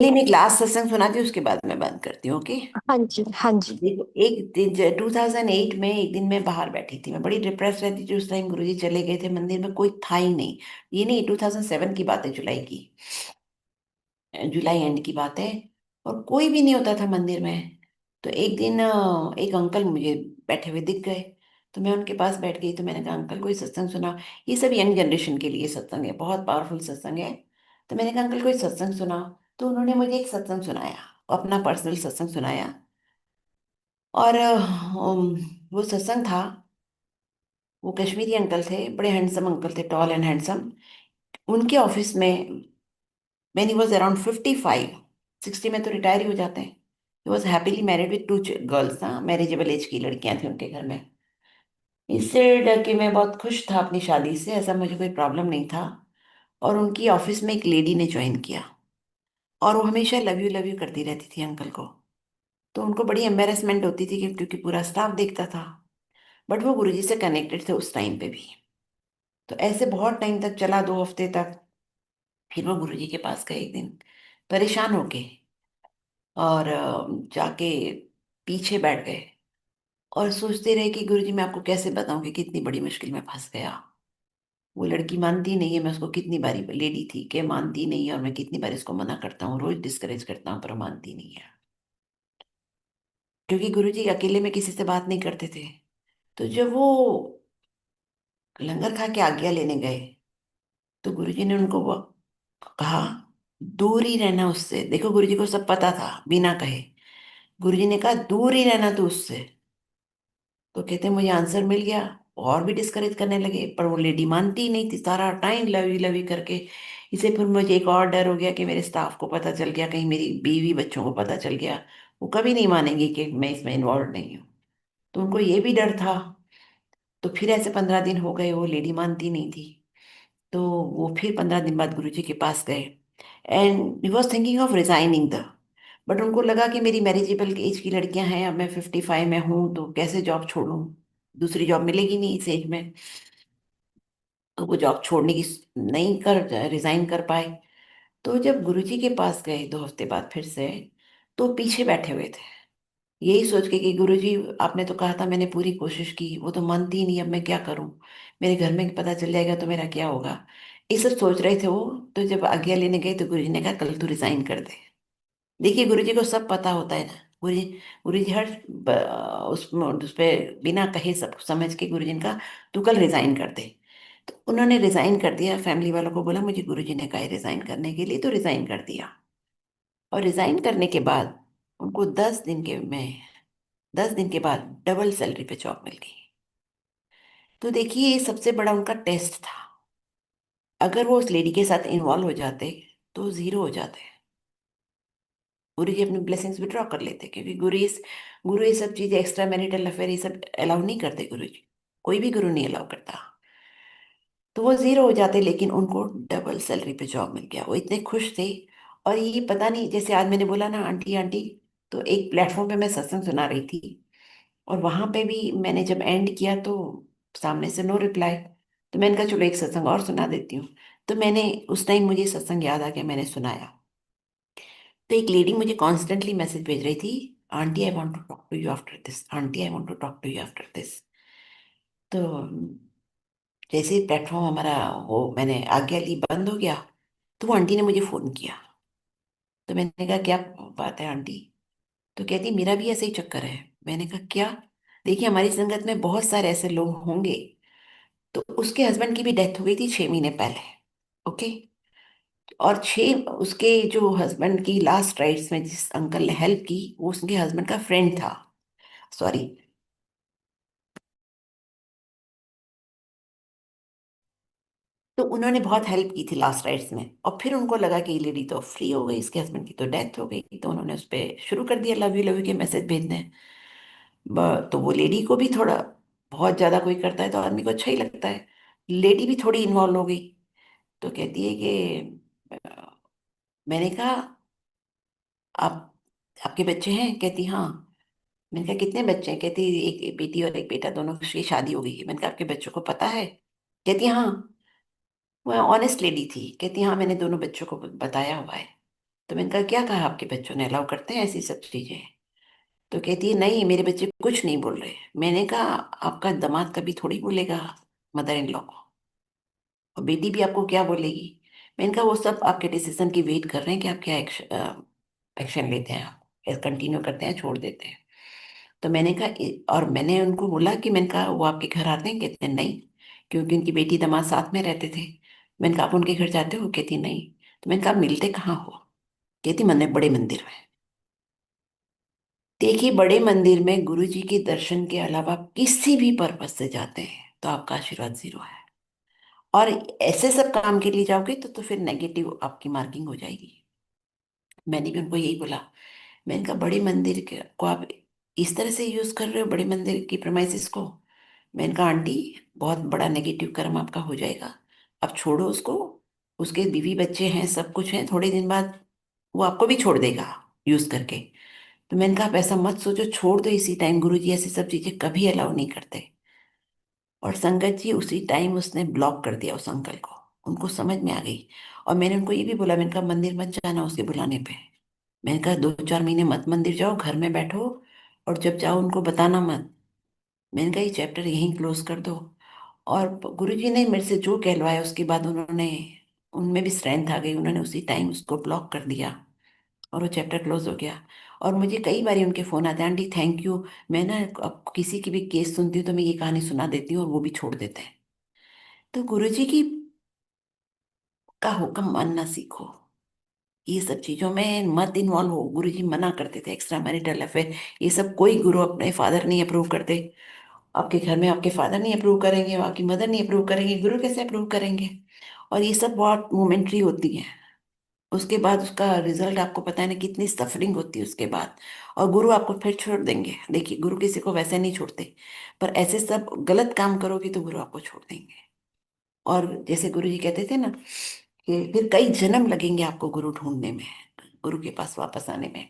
पहले मैं क्लास सत्संग सुनाती हूँ, उसके बाद मैं बंद करती हूँ, ओके। हाँ जी, हाँ जी। देखो, एक दिन 2008 में एक दिन मैं बाहर बैठी थी, मैं बड़ी डिप्रेस रहती थी उस टाइम। गुरुजी चले गए थे, मंदिर में कोई था ही नहीं। ये नहीं, 2007 की बात है, जुलाई की, जुलाई एंड की बात है। और कोई भी नहीं होता था मंदिर में। तो एक दिन एक अंकल मुझे बैठे हुए दिख गए। तो मैं उनके पास बैठ गई, तो मैंने कहा अंकल कोई सत्संग सुना। ये सब यंग जनरेशन के लिए सत्संग है, बहुत पावरफुल सत्संग है। तो मैंने कहा अंकल कोई सत्संग सुना। तो उन्होंने मुझे एक सत्संग सुनाया, अपना पर्सनल सत्संग सुनाया। और वो सत्संग था, वो कश्मीरी अंकल थे, बड़े हैंडसम अंकल थे, टॉल एंड हैंडसम। उनके ऑफिस में, व्हेन ही वाज अराउंड 55, 60 में तो रिटायर ही हो जाते हैं। He was happily married with two girls, हाँ, मैरिजेबल एज की लड़कियां थी उनके घर में। इससे डर के मैं बहुत खुश था अपनी शादी से, ऐसा मुझे कोई प्रॉब्लम नहीं था। और उनकी ऑफिस में एक लेडी ने ज्वाइन किया, और वो हमेशा लव यू करती रहती थी अंकल को। तो उनको बड़ी एम्बेरसमेंट होती थी क्योंकि पूरा स्टाफ देखता था। बट वो गुरुजी से कनेक्टेड थे उस टाइम पे भी। तो ऐसे बहुत टाइम तक चला, 2 हफ्ते तक। फिर वो गुरुजी के पास गए एक दिन, परेशान होके। और जाके पीछे बैठ गए, और सोचते रहे कि गुरुजी मैं आपको कैसे बताऊं कि कितनी बड़ी मुश्किल में फंस गया। वो लड़की मानती नहीं है, मैं उसको कितनी बारी, लेडी थी कि मानती नहीं है, और मैं कितनी बार इसको मना करता हूँ, रोज डिस्करेज करता हूँ, पर वो मानती नहीं है। क्योंकि गुरुजी अकेले में किसी से बात नहीं करते थे। तो जब वो लंगर खा के आज्ञा लेने गए, तो गुरुजी ने उनको वो कहा, दूर ही रहना उससे। देखो, गुरुजी को सब पता था बिना कहे। गुरुजी ने कहा दूर ही रहना तू उससे। तो कहते मुझे आंसर मिल गया। और भी डिस्करेज करने लगे, पर वो लेडी मानती ही नहीं थी, सारा टाइम लवी लवी करके। इसे फिर मुझे एक और डर हो गया कि मेरे स्टाफ को पता चल गया, कहीं मेरी बीवी बच्चों को पता चल गया, वो कभी नहीं मानेंगे कि मैं इसमें इन्वॉल्व नहीं हूँ। तो उनको ये भी डर था। तो फिर ऐसे 15 दिन हो गए, वो लेडी मानती नहीं थी। तो वो फिर 15 दिन बाद गुरुजी के पास गए, and he was thinking of resigning the. But उनको लगा कि मेरी मैरिजेबल एज की लड़कियां हैं, अब मैं 55 में हूँ, तो कैसे जॉब छोड़ूं। दूसरी जॉब मिलेगी नहीं इस एज में। तो वो जॉब छोड़ने की नहीं कर, रिजाइन कर पाए। तो जब गुरुजी के पास गए 2 हफ्ते बाद फिर से, तो पीछे बैठे हुए थे, यही सोच के कि गुरुजी आपने तो कहा था, मैंने पूरी कोशिश की, वो तो मानती ही नहीं, अब मैं क्या करूं। मेरे घर में पता चल जाएगा तो मेरा क्या होगा। ये सब सोच रहे थे वो। तो जब आज्ञा लेने गए तो गुरुजी ने कहा कल तू रिजाइन कर दे। देखिए, गुरुजी को सब पता होता है ना। गुरुजी गुरुजी हर उस पे बिना कहे सब समझ के गुरुजी ने कहा तू कल रिजाइन कर दे। तो उन्होंने रिजाइन कर दिया, फैमिली वालों को बोला मुझे गुरुजी ने कहा रिजाइन करने के लिए, तो रिजाइन कर दिया। और रिजाइन करने के बाद उनको 10 दिन के बाद डबल सैलरी पे जॉब मिल गई। तो देखिए, ये सबसे बड़ा उनका टेस्ट था। अगर वो उस लेडी के साथ इन्वॉल्व हो जाते तो जीरो हो जाते। गुरु जी अपनी ब्लेसिंग्स विड्रॉ कर लेते, क्योंकि गुरु ये सब चीजें, एक्स्ट्रा मैरिटल अफेयर, ये सब अलाउ नहीं करते गुरु जी। कोई भी गुरु नहीं अलाउ करता। तो वो जीरो हो जाते, लेकिन उनको डबल सैलरी पे जॉब मिल गया, वो इतने खुश थे। और ये पता नहीं, जैसे आज मैंने बोला ना आंटी आंटी, तो एक प्लेटफॉर्म पे मैं सत्संग सुना रही थी, और वहां पे भी मैंने जब एंड किया तो सामने से नो रिप्लाई। तो मैंने कहा चलो एक सत्संग और सुना देती हूँ। तो मैंने, उस टाइम मुझे सत्संग याद आ गया, मैंने सुनाया। तो एक लेडी मुझे कॉन्स्टेंटली मैसेज भेज रही थी, aunty I want to talk to you after this, aunty I want to talk to you after this. तो जैसे ही प्लेटफॉर्म हमारा, वो मैंने आज्ञा ली, बंद हो गया, तो वो आंटी ने मुझे फोन किया। तो मैंने कहा क्या बात है आंटी। तो कहती मेरा भी ऐसे ही चक्कर है। मैंने कहा क्या। देखिए, हमारी संगत में बहुत सारे ऐसे लोग होंगे। तो उसके हस्बैंड की भी डेथ हो गई थी 6 महीने पहले, ओके। और उसके जो हस्बैंड की लास्ट राइट्स में जिस अंकल ने हेल्प की, वो उसके हस्बैंड का फ्रेंड था, सॉरी। तो उन्होंने बहुत हेल्प की थी लास्ट राइट्स में, और फिर उनको लगा कि ये लेडी तो फ्री हो गई, इसके हस्बैंड की तो डेथ हो गई, तो उन्होंने उस पर शुरू कर दिया लव यू के मैसेज भेजने। तो वो लेडी को भी थोड़ा, बहुत ज्यादा कोई करता है तो आदमी को अच्छा ही लगता है। लेडी भी थोड़ी इन्वॉल्व हो गई। तो कहती है कि मैंने कहा आप, आपके बच्चे हैं, कहती हाँ। मैंने कहा कितने बच्चे हैं, कहती एक बेटी और एक बेटा, दोनों की शादी हो गई है। मैंने कहा आपके बच्चों को पता है, कहती हाँ। वो ऑनेस्ट लेडी थी, कहती हाँ मैंने दोनों बच्चों को बताया हुआ है। तो मैंने कहा क्या कहा, आपके बच्चों ने अलाउ करते हैं ऐसी सब चीजें? तो कहती है नहीं, मेरे बच्चे कुछ नहीं बोल रहे। मैंने कहा आपका दामाद कभी थोड़ी बोलेगा मदर इन लॉ को, और बेटी भी आपको क्या बोलेगी? मैंने कहा वो सब आपके डिसीजन की वेट कर रहे हैं कि आप क्या एक्शन लेते हैं, आप कंटिन्यू करते हैं छोड़ देते हैं। तो मैंने कहा और मैंने उनको बोला कि मैंने कहा वो आपके घर आते हैं? कहते हैं नहीं, क्योंकि उनकी बेटी दामाद साथ में रहते थे। मैंने कहा आप उनके घर जाते हो? कहती नहीं। तो मैंने कहा "आप मिलते कहाँ हो?" कहती मैंने बड़े मंदिर में। देखिए, बड़े मंदिर में गुरु जी के दर्शन के अलावा आप किसी भी पर्पज से जाते हैं तो आपका आशीर्वाद जीरो है। और ऐसे सब काम के लिए जाओगे तो फिर नेगेटिव आपकी मार्किंग हो जाएगी। मैंने भी उनको यही बोला। मैंने कहा बड़े मंदिर को आप इस तरह से यूज कर रहे हो, बड़े मंदिर की प्रमाइसिस को। मैंने कहा आंटी, बहुत बड़ा नेगेटिव कर्म आपका हो जाएगा, अब छोड़ो उसको। उसके बीवी बच्चे हैं, सब कुछ है, थोड़े दिन बाद वो आपको भी छोड़ देगा यूज करके। तो मैंने कहा आप ऐसा मत सोचो, छोड़ दो इसी टाइम, गुरु जी ऐसी सब चीजें कभी अलाउ नहीं करते। और संगत जी उसी टाइम उसने ब्लॉक कर दिया उस अंकल को। उनको समझ में आ गई। और मैंने उनको ये भी बोला, मैंने कहा मंदिर मत जाना उसके बुलाने पे। मैंने कहा 2-4 महीने मत मंदिर जाओ, घर में बैठो, और जब जाओ उनको बताना मत। मैंने कहा ये चैप्टर यहीं क्लोज कर दो। और गुरुजी ने मेरे से जो कहलवाया उसके बाद उन्होंने, उनमें भी स्ट्रेंथ आ गई, उन्होंने उसी टाइम उसको ब्लॉक कर दिया और वो चैप्टर क्लोज हो गया। और मुझे कई बार उनके फोन आते हैं, आंटी थैंक यू, मैं ना अब किसी की भी केस सुनती हूँ तो मैं ये कहानी सुना देती हूँ और वो भी छोड़ देते हैं। तो गुरुजी की का हुक्म मानना सीखो, ये सब चीजों में मत इन्वॉल्व हो। गुरुजी मना करते थे एक्स्ट्रा मैरिटल अफेयर, ये सब कोई गुरु अपने फादर नहीं अप्रूव करते। आपके घर में आपके फादर नहीं अप्रूव करेंगे, आपकी मदर नहीं अप्रूव करेंगे, गुरु कैसे अप्रूव करेंगे? और ये सब बहुत मोमेंट्री होती है। उसके बाद उसका रिजल्ट आपको पता है ना, कितनी सफरिंग होती है उसके बाद। और गुरु आपको फिर छोड़ देंगे। देखिए, गुरु किसी को वैसे नहीं छोड़ते, पर ऐसे सब गलत काम करोगे तो गुरु आपको छोड़ देंगे। और जैसे गुरु जी कहते थे ना कि फिर कई जन्म लगेंगे आपको गुरु ढूंढने में, गुरु के पास वापस आने में।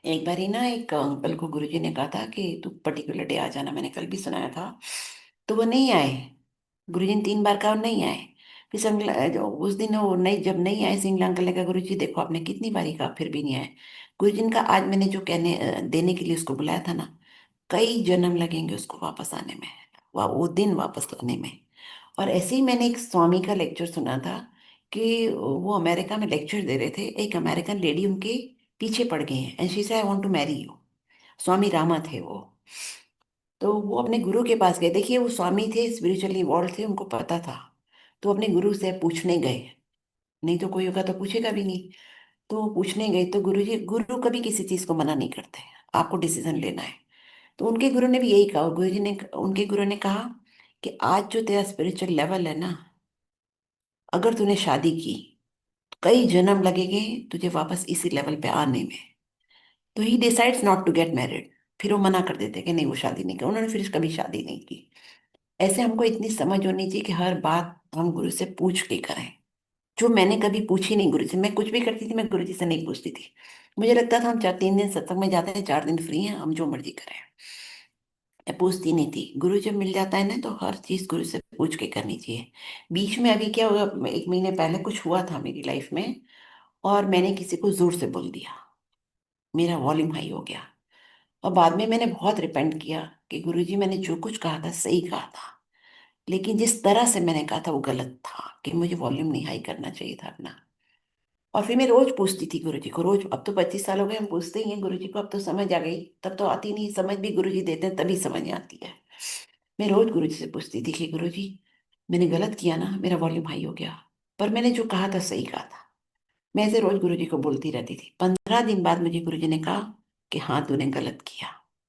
एक बार ही ना एक अंकल को गुरुजी ने कहा था कि तू पर्टिकुलर डे आ जाना, मैंने कल भी सुनाया था। तो वो नहीं आए। गुरुजी ने 3 बार कहा और नहीं आए। फिर उस दिन वो नहीं, जब नहीं आए, सिंगला अंकल ने कहा गुरुजी देखो आपने कितनी बारी कहा फिर भी नहीं आए। गुरुजी ने कहा आज मैंने जो कहने देने के लिए उसको बुलाया था ना, कई जन्म लगेंगे उसको वापस आने में, वो दिन वापस लाने में। और ऐसे ही मैंने एक स्वामी का लेक्चर सुना था कि वो अमेरिका में लेक्चर दे रहे थे, एक अमेरिकन लेडी उनके पीछे पड़ गई है and she say I want to marry you. Swami Rama थे वो। तो वो अपने गुरु के पास गए। देखिए, वो स्वामी थे, स्पिरिचुअली इवॉल्व थे, उनको पता था। तो अपने गुरु से पूछने गए, नहीं तो कोई होगा तो पूछेगा भी नहीं। तो वो पूछने गए तो गुरु कभी किसी चीज को मना नहीं करते, आपको डिसीजन लेना है। तो उनके गुरु ने भी यही कहा, गुरु ने, उनके गुरु ने कहा कि आज जो तेरा स्पिरिचुअल लेवल है ना, अगर तूने शादी की कई जन्म लगेंगे तुझे वापस इसी लेवल पे आने में। तो he decides not to get married. फिर वो मना कर देते कि नहीं वो शादी नहीं कर, उन्होंने फिर कभी शादी नहीं की। ऐसे हमको इतनी समझ होनी चाहिए कि हर बात हम गुरु से पूछ के करें। जो मैंने कभी पूछी नहीं गुरु से, मैं कुछ भी करती थी मैं गुरु जी से नहीं पूछती थी। मुझे लगता था हम 3 दिन सत्संग में जाते हैं, 4 दिन फ्री हैं, हम जो मर्जी करें। मैं पूछती नहीं थी। गुरु जब मिल जाता है ना तो हर चीज गुरु से पूछ के करनी चाहिए। बीच में अभी क्या हुआ, 1 महीने पहले कुछ हुआ था मेरी लाइफ में, और मैंने किसी को जोर से बोल दिया, मेरा वॉल्यूम हाई हो गया। और बाद में मैंने बहुत रिपेंट किया कि गुरुजी मैंने जो कुछ कहा था सही कहा था, लेकिन जिस तरह से मैंने कहा था वो गलत था, कि मुझे वॉल्यूम नहीं हाई करना चाहिए था अपना। और फिर मैं रोज पूछती थी गुरुजी को, रोज। अब तो 25 साल हो गए हम पूछते ही हैं गुरुजी को, अब तो समझ आ गई, तब तो आती नहीं समझ, भी गुरुजी देते हैं तभी समझ आती है। मैं रोज गुरुजी से पूछती थी कि गुरुजी मैंने गलत किया ना, मेरा वॉल्यूम हाई हो गया, पर मैंने जो कहा था सही कहा था। मैं ऐसे रोज गुरुजी को बोलती रहती थी। 15 दिन बाद मुझे गुरुजी ने कहा कि हाँ तूने गलत किया,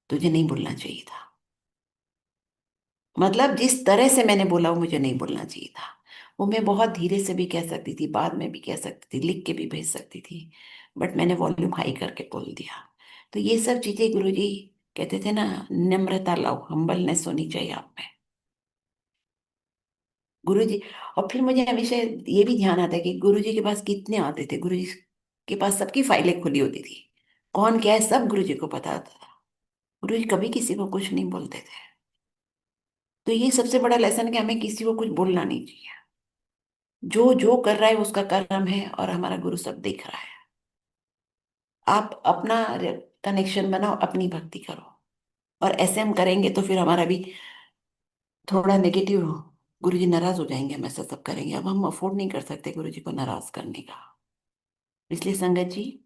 तुझे नहीं बोलना चाहिए था। मतलब जिस तरह से मैंने बोला वो मुझे नहीं बोलना चाहिए था। वो मैं बहुत धीरे से भी कह सकती थी, बाद में भी कह सकती थी, लिख के भी भेज सकती थी, बट मैंने वॉल्यूम हाई करके बोल दिया। तो ये सब चीजें गुरुजी कहते थे ना, नम्रता लाओ, हम्बलनेस होनी चाहिए आप में। गुरुजी। और फिर मुझे हमेशा ये भी ध्यान आता है कि गुरुजी के पास कितने आते थे, गुरुजी के पास सबकी फाइलें खुली होती थी, कौन क्या है सब गुरुजी को पता था। गुरुजी कभी किसी को कुछ नहीं बोलते थे। तो ये सबसे बड़ा लेसन है कि हमें किसी को कुछ बोलना नहीं चाहिए। जो जो कर रहा है उसका कर्म है और हमारा गुरु सब देख रहा है। आप अपना कनेक्शन बनाओ, अपनी भक्ति करो। और ऐसे हम करेंगे तो फिर हमारा भी थोड़ा नेगेटिव हो, गुरु जी नाराज हो जाएंगे, हम ऐसा सब करेंगे। अब हम अफोर्ड नहीं कर सकते गुरु जी को नाराज करने का। इसलिए संगत जी,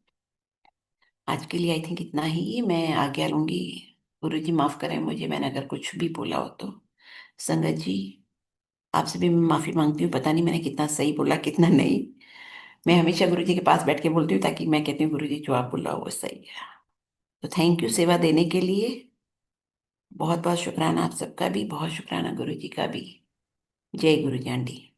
आज के लिए आई थिंक इतना ही, मैं आज्ञा लूंगी। गुरु जी माफ करें मुझे, मैंने अगर कुछ भी बोला हो तो। संगत जी, आपसे भी मैं माफी मांगती हूँ, पता नहीं मैंने कितना सही बोला कितना नहीं। मैं हमेशा गुरु जी के पास बैठ के बोलती हूँ, ताकि मैं कहती हूँ गुरु जी जो आप बोला वो सही है। तो थैंक यू सेवा देने के लिए। बहुत बहुत शुक्राना आप सबका भी, बहुत शुक्राना गुरु जी का भी। जय गुरु जी आंटी।